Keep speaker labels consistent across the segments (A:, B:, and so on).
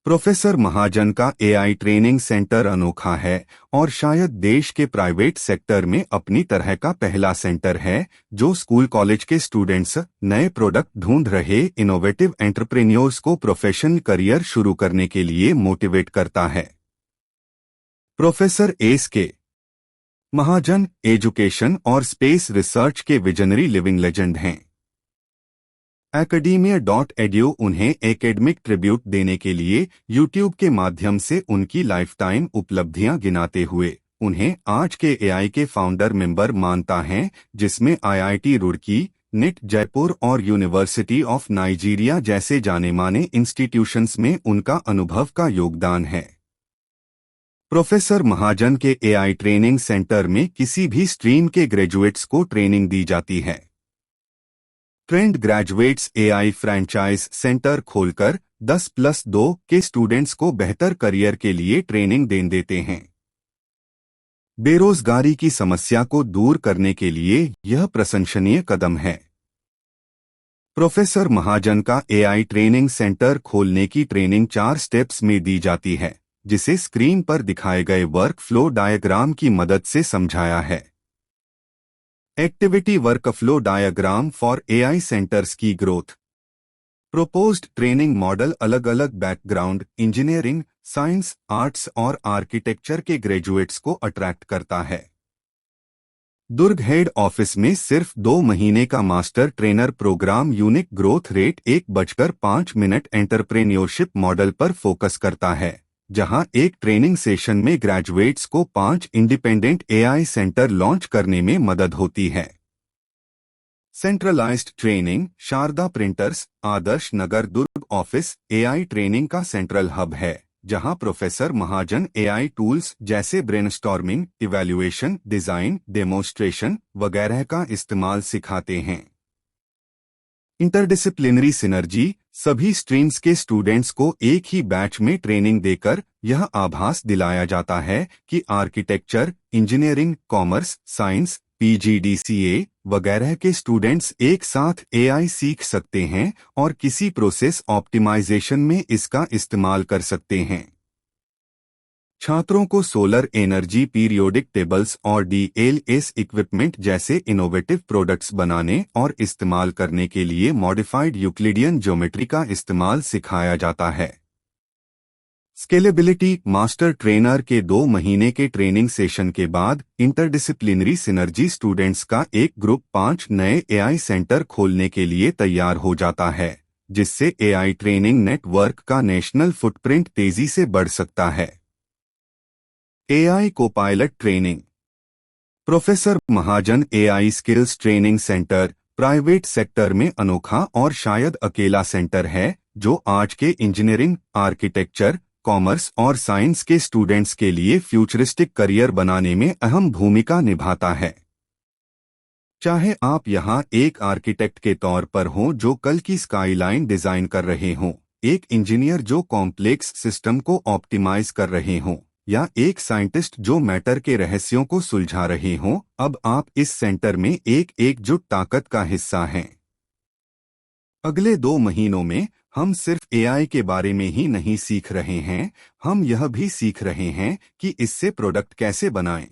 A: Professor महाजन का AI training centre अनोखा है और शायद देश के प्राइवेट सेक्टर में अपनी तरह का पहला सेंटर है जो स्कूल कॉलेज के स्टूडेंट्स नए प्रोडक्ट ढूंढ रहे इनोवेटिव एंटरप्रेन्योर्स को प्रोफेशनल करियर शुरू करने के लिए मोटिवेट करता है। Professor S K. महाजन एजुकेशन और स्पेस रिसर्च के विजनरी लिविंग लेजेंड हैं। academia.edu उन्हें एकेडमिक ट्रिब्यूट देने के लिए यूट्यूब के माध्यम से उनकी लाइफटाइम उपलब्धियां गिनाते हुए उन्हें आज के एआई के फाउंडर मेंबर मानता है, जिसमें आईआईटी रुड़की, निट जयपुर और यूनिवर्सिटी ऑफ नाइजीरिया जैसे जाने-माने इंस्टीट्यूशंस में उनका अनुभव का योगदान है। प्रोफेसर महाजन के एआई ट्रेनिंग सेंटर में किसी भी स्ट्रीम के ग्रेजुएट्स को ट्रेनिंग दी जाती है। Trend graduates AI franchise centre खोलकर 10+2 के स्टूडेंट्स को बेहतर करियर के लिए ट्रेनिंग दे देते हैं। बेरोजगारी की समस्या को दूर करने के लिए यह प्रशंसनीय कदम है। प्रोफेसर महाजन का एआई ट्रेनिंग सेंटर खोलने की ट्रेनिंग 4 स्टेप्स में दी जाती है, जिसे स्क्रीन पर दिखाए गए वर्क फ्लो डायग्राम की मदद से समझाया है। Activity workflow diagram for AI centres की ग्रोथ। प्रोपोज्ड ट्रेनिंग मॉडल अलग अलग बैकग्राउंड, इंजीनियरिंग, साइंस, आर्ट्स और आर्किटेक्चर के ग्रेजुएट्स को अट्रैक्ट करता है। दुर्ग हेड ऑफिस में सिर्फ 2 महीने का master trainer program unique growth rate 1:05 entrepreneurship model पर फोकस करता है, जहां एक ट्रेनिंग सेशन में ग्रेजुएट्स को 5 इंडिपेंडेंट एआई सेंटर लॉन्च करने में मदद होती है। Centralised training Sharda printers, Adarsh Nagar Durg office AI training का सेंट्रल हब है, जहां प्रोफेसर महाजन एआई टूल्स जैसे ब्रेनस्टॉर्मिंग, इवैल्यूएशन, डिजाइन, डेमोन्स्ट्रेशन वगैरह का इस्तेमाल सिखाते हैं। इंटरडिसिप्लिनरी सिनर्जी सभी स्ट्रीम्स के स्टूडेंट्स को एक ही बैच में ट्रेनिंग देकर यह आभास दिलाया जाता है कि architecture, engineering, commerce, science, PGDCA वगैरह के स्टूडेंट्स एक साथ एआई सीख सकते हैं और किसी प्रोसेस ऑप्टिमाइजेशन में इसका इस्तेमाल कर सकते हैं। छात्रों को सोलर एनर्जी पीरियोडिक टेबल्स और डीएलएस इक्विपमेंट जैसे इनोवेटिव प्रोडक्ट्स बनाने और इस्तेमाल करने के लिए मॉडिफाइड यूक्लिडियन ज्योमेट्री का इस्तेमाल सिखाया जाता है। स्केलेबिलिटी मास्टर ट्रेनर के 2 महीने के ट्रेनिंग सेशन के बाद इंटरडिसिप्लिनरी सिनर्जी स्टूडेंट्स का एक ग्रुप 5 नए एआई सेंटर खोलने के लिए तैयार हो जाता है, जिससे एआई ट्रेनिंग नेटवर्क का नेशनल फुटप्रिंट तेजी से बढ़ सकता है। एआई को pilot training. Professor Mahajan AI skills training centre private sector में अनोखा और शायद अकेला सेंटर है जो आज के इंजीनियरिंग, आर्किटेक्चर, कॉमर्स और साइंस के स्टूडेंट्स के लिए फ्यूचरिस्टिक करियर बनाने में अहम भूमिका निभाता है। चाहे आप यहां एक आर्किटेक्ट के तौर पर हों जो कल की स्काईलाइन डिजाइन कर रहे हों, एक इंजीनियर जो कॉम्प्लेक्स सिस्टम को ऑप्टिमाइज कर रहे हों, या एक साइंटिस्ट जो मैटर के रहस्यों को सुलझा रहे हों, अब आप इस सेंटर में एक एकजुट ताकत का हिस्सा हैं। अगले 2 महीनों में हम सिर्फ एआई के बारे में ही नहीं सीख रहे हैं, हम यह भी सीख रहे हैं कि इससे प्रोडक्ट कैसे बनाएं।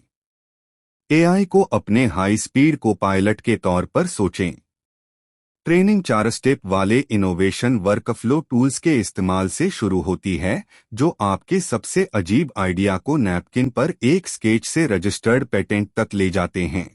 A: एआई को अपने हाई स्पीड को पायलट के तौर पर सोचें। ट्रेनिंग 4 स्टेप वाले इनोवेशन वर्कफ्लो टूल्स के इस्तेमाल से शुरू होती है, जो आपके सबसे अजीब आइडिया को नैपकिन पर एक स्केच से रजिस्टर्ड पेटेंट तक ले जाते हैं।